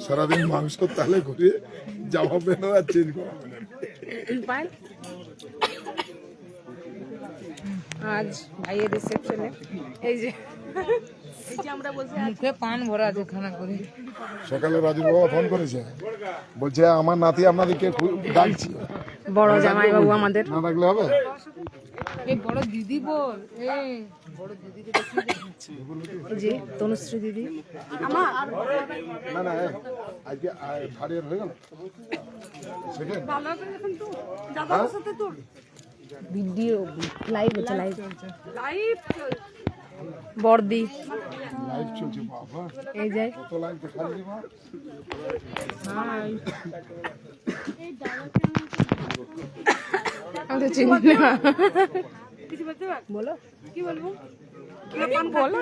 সারাদিন মাংস তালে করে জামা প্যান্ট আর চেঞ্জ করা আজ ভাইয়ের রিসেপশনে এই যে আমরা বলছি মুখে পান ভরা আছে খানা করে। সকালে রাজু বাবা ফোন করেছে, বলছে আমার নাতি আপনাদেরকে ডাকছি। বড় জামাই বাবু আমাদের না ডাকলে হবে? এই বড় দিদি বল, এই বড় দিদিকে জি তনুশ্রী দিদি আমার না না আজকে থার্ড ইয়ার হয়ে গেল। সেকেন্ড ভালো করে এখন তো দাদার সাথে তোর ভিডিও লাইভ হচ্ছে, লাইভ বর্দি লাইভ চলছে। বাবা এই যে কত লাইভ দেখা দিলি মা। হাই আমি তো চিনি না। কিছু বলতে বলো, কি বলবো, কি বলো।